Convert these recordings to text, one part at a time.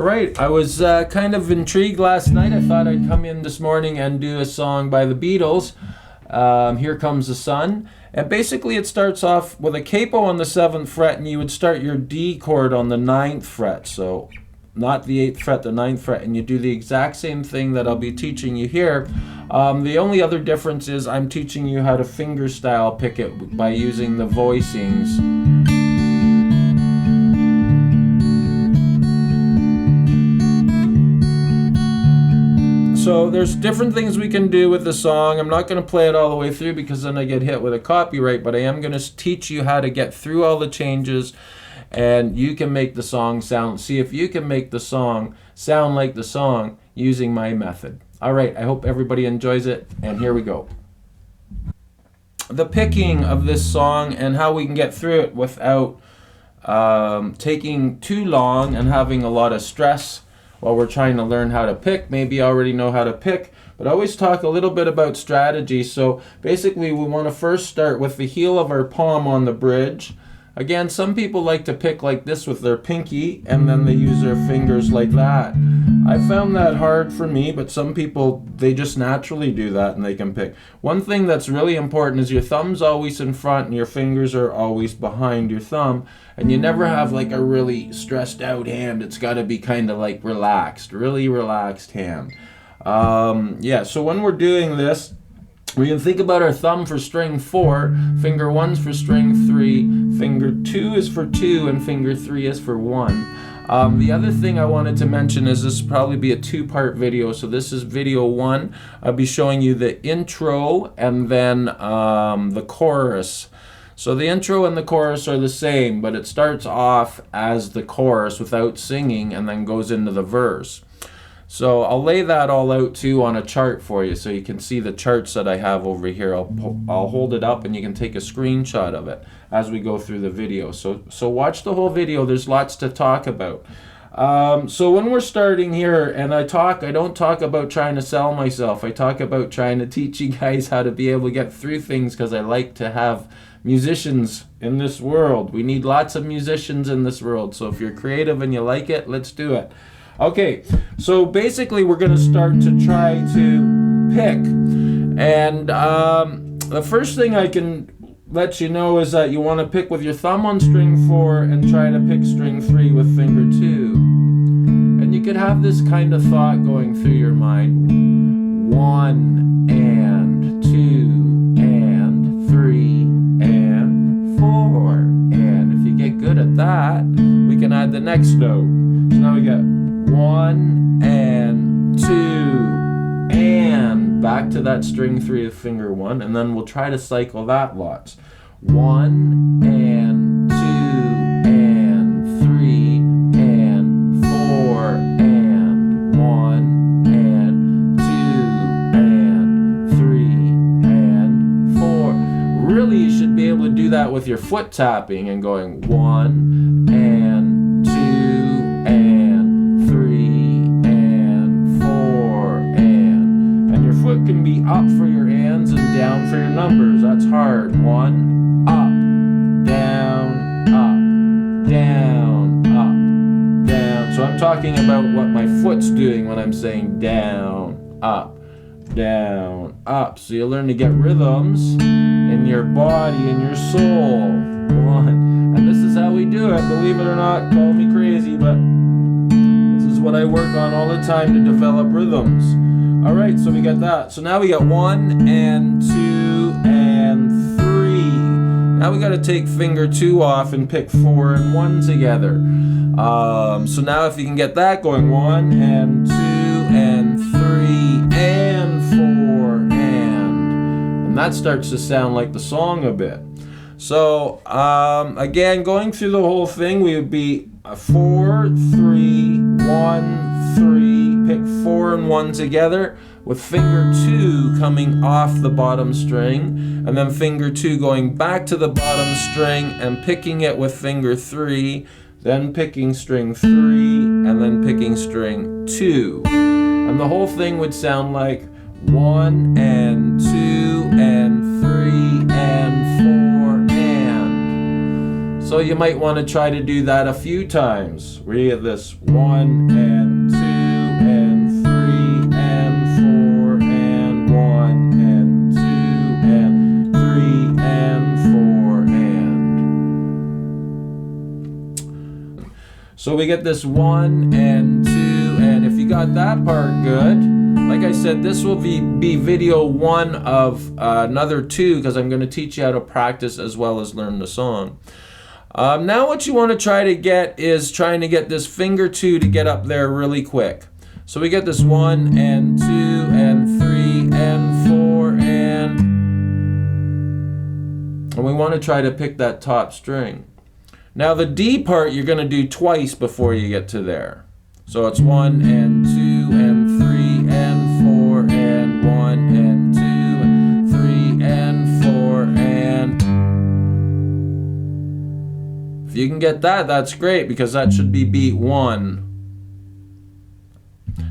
All right, I was kind of intrigued last night. I thought I'd come in this morning and do a song by the Beatles, Here Comes the Sun. And basically it starts off with a capo on the 7th fret, and you would start your D chord on the 9th fret. So not the 8th fret, the 9th fret, and you do the exact same thing that I'll be teaching you here. The only other difference is I'm teaching you how to fingerstyle pick it by using the voicings. So there's different things we can do with the song. I'm not going to play it all the way through because then I get hit with a copyright, but I am going to teach you how to get through all the changes, and you can make the song sound, see if you can make the song sound like the song using my method. All right, I hope everybody enjoys it, and here we go. The picking of this song and how we can get through it without taking too long and having a lot of stress while we're trying to learn how to pick. Maybe you already know how to pick, but I always talk a little bit about strategy. So basically we want to first start with the heel of our palm on the bridge. Again, some people like to pick like this with their pinky, and then they use their fingers like that. I found that hard for me, but some people, they just naturally do that and they can pick. One thing that's really important is your thumb's always in front and your fingers are always behind your thumb, and you never have like a really stressed out hand. It's got to be kind of like relaxed, really relaxed hand. Yeah, so when we're doing this, we can think about our thumb for string 4, finger 1's for string 3, finger 2 is for 2, and finger 3 is for 1. The other thing I wanted to mention is this will probably be a 2-part video. So this is video 1. I'll be showing you the intro and then the chorus. So the intro and the chorus are the same, but it starts off as the chorus without singing and then goes into the verse. So I'll lay that all out too on a chart for you so you can see the charts that I have over here. I'll hold it up and you can take a screenshot of it as we go through the video. So watch the whole video. There's lots to talk about. So when we're starting here, and I don't talk about trying to sell myself. I talk about trying to teach you guys how to be able to get through things, because I like to have musicians in this world. We need lots of musicians in this world. So if you're creative and you like it, let's do it. Okay, so basically we're going to start to try to pick, and the first thing I can let you know is that you want to pick with your thumb on string 4 and try to pick string 3 with finger 2. And you could have this kind of thought going through your mind: 1 and 2 and 3 and 4. And if you get good at that, we can add the next note. So now we got 1 and 2 and back to that string 3 of finger 1, and then we'll try to cycle that lots. 1 and 2 and 3 and 4 and 1 and 2 and 3 and 4. Really, you should be able to do that with your foot tapping and going 1 and 2 and 3 and 4 and your foot can be up for your ands and down for your numbers. That's hard. 1, up, down, up, down, up, down. So I'm talking about what my foot's doing when I'm saying down, up, down, up. So you learn to get rhythms in your body and your soul. 1. And this is how we do it. Believe it or not, call me crazy, but what I work on all the time to develop rhythms. All right, so we got that. So now we got 1 and 2 and 3. Now we got to take finger 2 off and pick 4 and 1 together. So now if you can get that going, 1 and 2 and 3 and 4 and that starts to sound like the song a bit. So again, going through the whole thing, we would be 4, 3, 1, 3, pick 4 and 1 together with finger 2 coming off the bottom string, and then finger 2 going back to the bottom string and picking it with finger 3, then picking string 3, and then picking string 2. And the whole thing would sound like 1 and 2 and 3 and 4 and. So So you might want to try to do that a few times. We get this 1 and 2 and 3 and 4 and 1 and 2 and 3 and 4 and. So we get this 1 and 2, and if you got that part good, like I said, this will be video 1 of another 2, because I'm going to teach you how to practice as well as learn the song. Now what you want to try to get is trying to get this finger 2 to get up there really quick. So we get this 1 and 2 and 3 and 4 and we want to try to pick that top string. Now the D part you're going to do twice before you get to there. So it's 1 and 2 and 3 and 4 and 1 and 2 and 3 and 4 and. If you can get that, that's great, because that should be beat 1.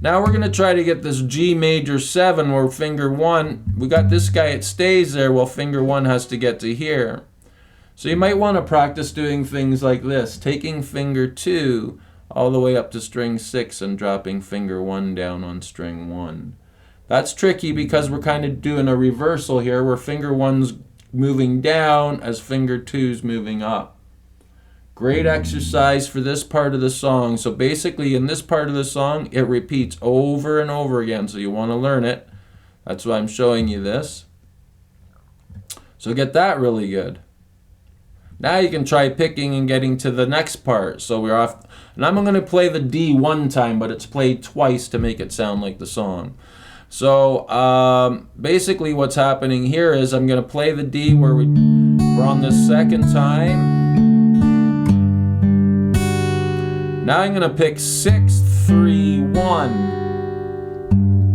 Now we're going to try to get this G major 7 where finger 1, we got this guy, it stays there while finger 1 has to get to here. So you might want to practice doing things like this, taking finger 2 all the way up to string 6 and dropping finger 1 down on string 1. That's tricky because we're kind of doing a reversal here where finger 1's moving down as finger 2's moving up. Great exercise for this part of the song. So basically in this part of the song it repeats over and over again, so you want to learn it. That's why I'm showing you this. So get that really good. Now you can try picking and getting to the next part. So we're off, and I'm going to play the D 1 time, but it's played twice to make it sound like the song. So basically what's happening here is I'm going to play the D where we're on the second time. Now I'm going to pick 6, 3, 1.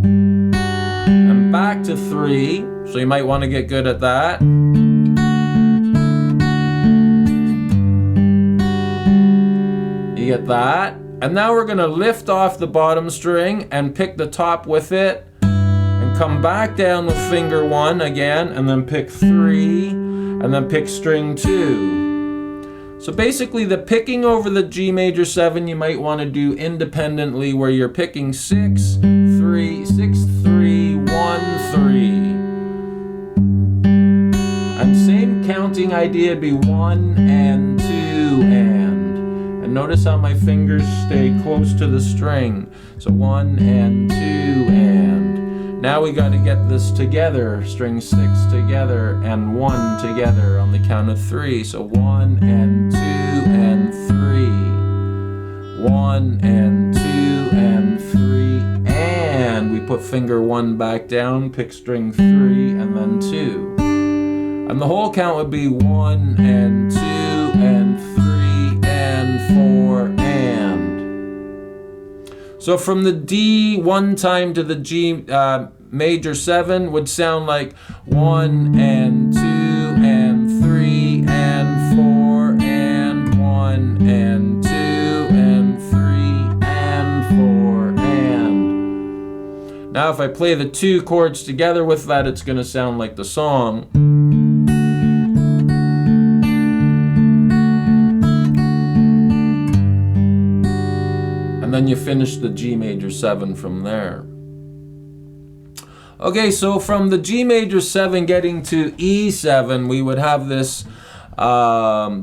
And back to 3. So you might want to get good at that. You get that. And now we're going to lift off the bottom string and pick the top with it. And come back down with finger 1 again. And then pick 3. And then pick string 2. So basically the picking over the G major 7 you might want to do independently, where you're picking 6, 3, 6, 3, 1, 3. And same counting idea would be 1 and 2 and notice how my fingers stay close to the string. So 1 and 2 and. Now we got to get this together, string 6 together and 1 together on the count of 3. So 1 and 2 and 3. 1 and 2 and 3 and we put finger 1 back down, pick string 3 and then 2. And the whole count would be 1 and 2 and 3 and 4 and. So from the D 1 time to the G major 7 would sound like 1 and 2 and 3 and 4 and 1 and 2 and 3 and 4 and. Now if I play the 2 chords together with that, it's going to sound like the song. And then you finish the G major 7 from there. Okay, so from the G major 7 getting to E7, we would have this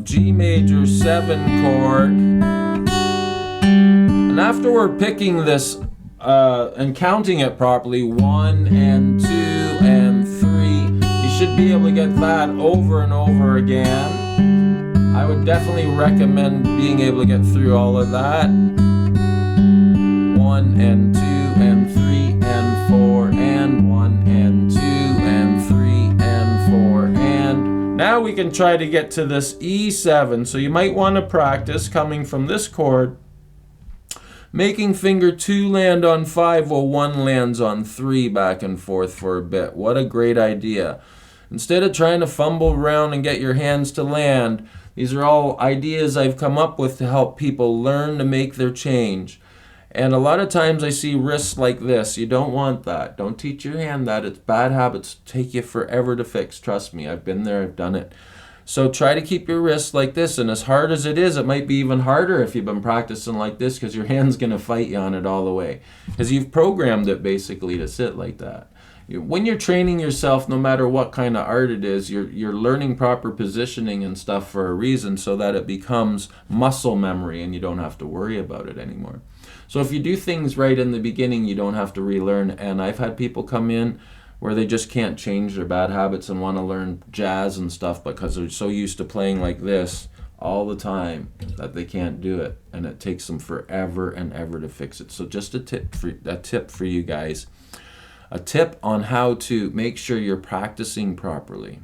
G major 7 chord. And after we're picking this and counting it properly, 1 and 2 and 3, you should be able to get that over and over again. I would definitely recommend being able to get through all of that. 1 and 2 and 3 and 4 and 1 and 2 and 3 and 4 and. Now we can try to get to this E7. So you might want to practice coming from this chord, making finger 2 land on 5 while 1 lands on 3 back and forth for a bit. What a great idea. Instead of trying to fumble around and get your hands to land, these are all ideas I've come up with to help people learn to make their change. And a lot of times I see wrists like this. You don't want that. Don't teach your hand that. It's bad habits. Take you forever to fix. Trust me, I've been there, I've done it. So try to keep your wrists like this, and as hard as it is, it might be even harder if you've been practicing like this, because your hand's going to fight you on it all the way, because you've programmed it basically to sit like that. When you're training yourself, no matter what kind of art it is, you're learning proper positioning and stuff for a reason, so that it becomes muscle memory and you don't have to worry about it anymore. So if you do things right in the beginning, you don't have to relearn. And I've had people come in where they just can't change their bad habits and want to learn jazz and stuff because they're so used to playing like this all the time that they can't do it, and it takes them forever and ever to fix it. So just a tip for you guys. A tip on how to make sure you're practicing properly.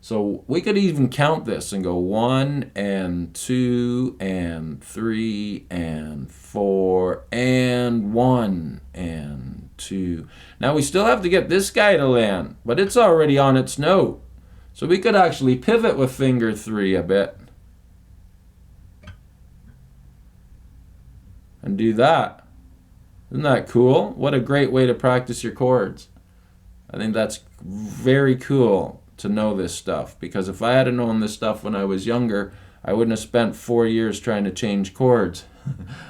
So we could even count this and go 1 and 2 and 3 and 4 and 1 and 2. Now we still have to get this guy to land, but it's already on its note. So we could actually pivot with finger 3 a bit and do that. Isn't that cool? What a great way to practice your chords. I think that's very cool to know this stuff, because if I had known this stuff when I was younger, I wouldn't have spent 4 years trying to change chords.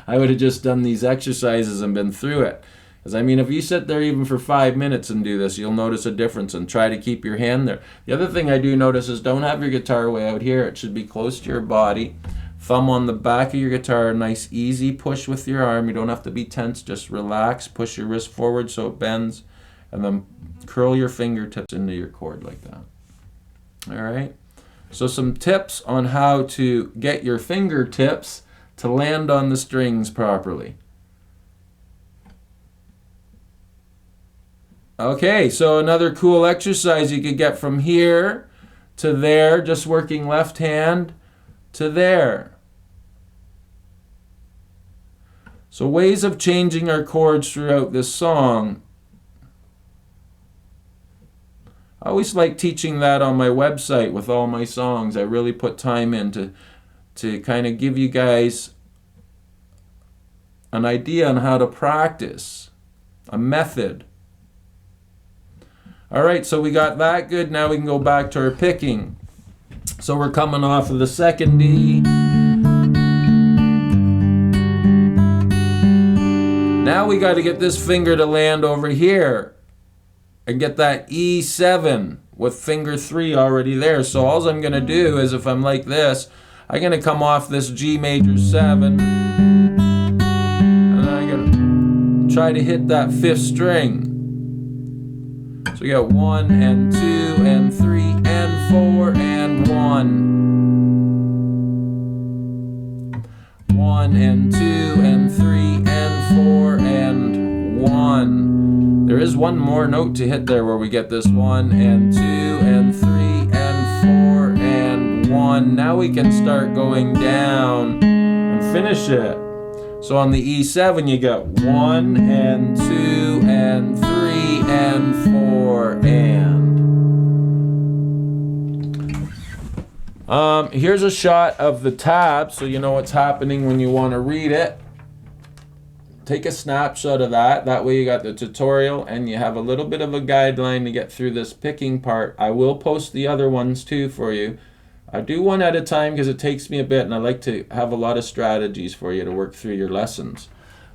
I would have just done these exercises and been through it. Because I mean, if you sit there even for 5 minutes and do this, you'll notice a difference, and try to keep your hand there. The other thing I do notice is don't have your guitar way out here. It should be close to your body. Thumb on the back of your guitar, nice easy push with your arm. You don't have to be tense, just relax, push your wrist forward so it bends, and then curl your fingertips into your chord like that. All right, so some tips on how to get your fingertips to land on the strings properly. Okay, so another cool exercise you could get from here to there, just working left hand to there. So ways of changing our chords throughout this song. I always like teaching that on my website with all my songs. I really put time in to kind of give you guys an idea on how to practice, a method. All right, so we got that good. Now we can go back to our picking. So we're coming off of the second D. Now we got to get this finger to land over here and get that E7 with finger 3 already there. So all I'm going to do is, if I'm like this, I'm going to come off this G major 7, and I'm going to try to hit that 5th string. So we got 1 and 2 and 3 and 4 and 1. 1 and 2 and 3 and 4 and 1. There is one more note to hit there where we get this 1 and 2 and 3 and 4 and 1. Now we can start going down and finish it. So on the E7 you got 1 and 2 and 3 and 4 and. Here's a shot of the tab so you know what's happening when you want to read it. Take a snapshot of that. That way you got the tutorial and you have a little bit of a guideline to get through this picking part. I will post the other ones too for you. I do one at a time because it takes me a bit, and I like to have a lot of strategies for you to work through your lessons.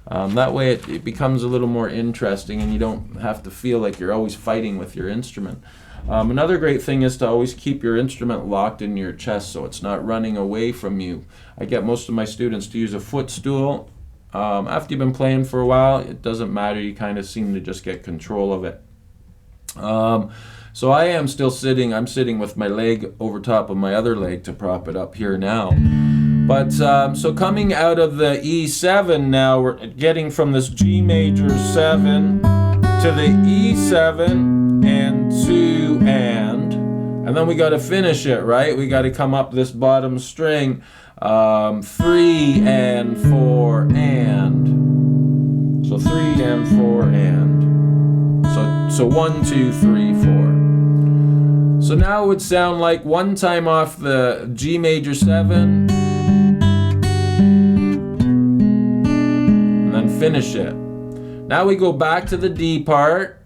That way it becomes a little more interesting and you don't have to feel like you're always fighting with your instrument. Another great thing is to always keep your instrument locked in your chest so it's not running away from you. I get most of my students to use a footstool. After you've been playing for a while, it doesn't matter. You kind of seem to just get control of it. So I am still sitting. I'm sitting with my leg over top of my other leg to prop it up here now. But so coming out of the E7 now, we're getting from this G major 7 to the E7 and 2 and then we got to finish it, right? We got to come up this bottom string, 3 and 4 and. So 3 and 4 and. So 1, 2, 3, 4. So now it would sound like one time off the G major 7 and then finish it. Now we go back to the D part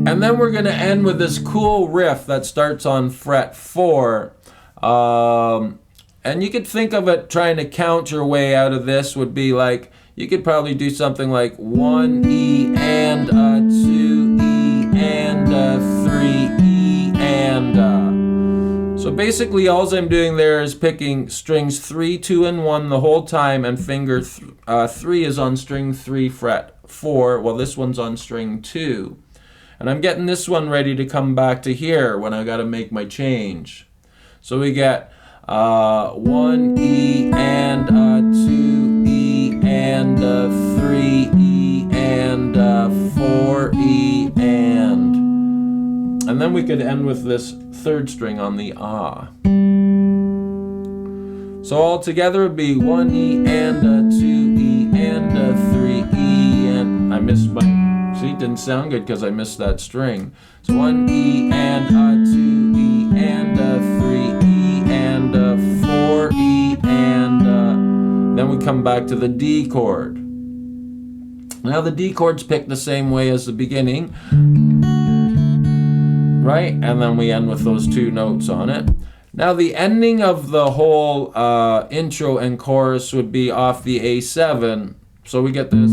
And then we're going to end with this cool riff that starts on fret 4. And you could think of it, trying to count your way out of this would be like, you could probably do something like 1 E and a 2 E and a 3 E and a. So basically all I'm doing there is picking strings 3, 2, and 1 the whole time, and finger 3 is on string 3 fret 4, while this one's on string 2. And I'm getting this one ready to come back to here when I got to make my change. So we get 1 E and a 2 E and a 3 E and a 4 E and then we could end with this third string on the ah. So all together it would be 1 E and a 2 E and a 3 E, and I missed my, see, it didn't sound good because I missed that string. So 1 E and a 2 E and a 3 E and a 4 E, and then we come back to the D chord. Now the D chord's picked the same way as the beginning, right? And then we end with those 2 notes on it. Now the ending of the whole intro and chorus would be off the A7. So we get this.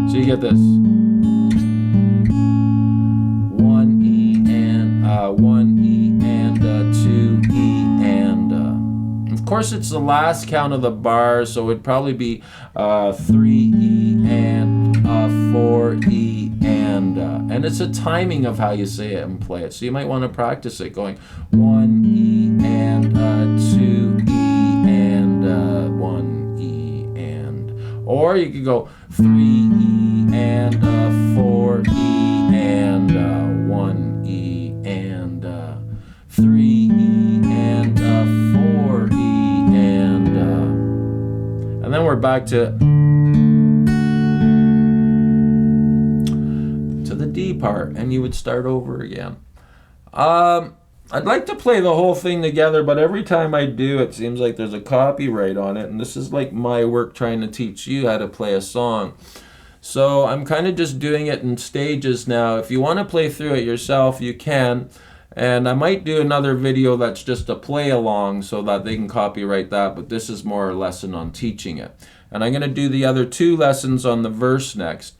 So you get this. 1 E and 1 E and 2 E and of course it's the last count of the bar, so it'd probably be 3 E and 4 E and it's a timing of how you say it and play it. So you might want to practice it going 1 E and 2 E and 1 E and, or you could go 3 E and 4 E and 1 E and 3 E and 4 E and then we're back to the D part, and you would start over again. I'd like to play the whole thing together, but every time I do, it seems like there's a copyright on it, and this is like my work trying to teach you how to play a song. So I'm kind of just doing it in stages now. If you want to play through it yourself, you can. And I might do another video that's just a play along so that they can copyright that, but this is more a lesson on teaching it. And I'm going to do the other 2 lessons on the verse next.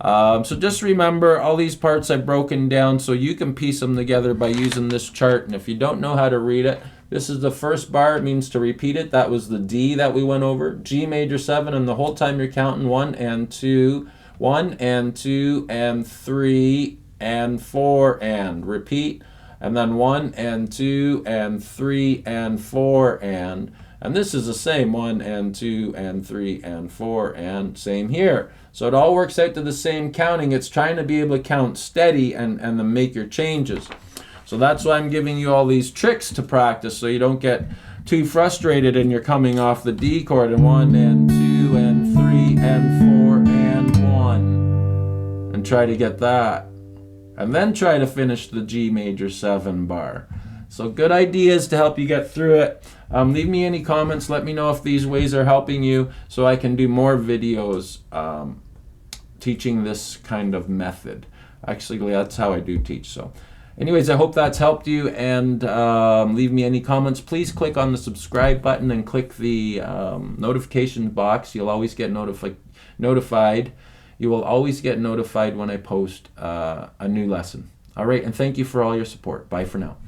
So just remember, all these parts I've broken down so you can piece them together by using this chart. And if you don't know how to read it, this is the first bar. It means to repeat it. That was the D that we went over. G major 7, and the whole time you're counting 1 and 2, 1 and 2 and 3 and 4 and repeat. And then 1 and 2 and 3 and 4 and this is the same, 1 and 2 and 3 and 4 and same here. So it all works out to the same counting. It's trying to be able to count steady and then make your changes. So that's why I'm giving you all these tricks to practice, so you don't get too frustrated and you're coming off the D chord and 1 and 2 and 3 and 4 and 1 and try to get that. And then try to finish the G major 7 bar. So good ideas to help you get through it. Leave me any comments. Let me know if these ways are helping you so I can do more videos teaching this kind of method. Actually, that's how I do teach. So anyways, I hope that's helped you, and leave me any comments. Please click on the subscribe button and click the notification box. You'll always get notified. You will always get notified when I post a new lesson. All right, and thank you for all your support. Bye for now.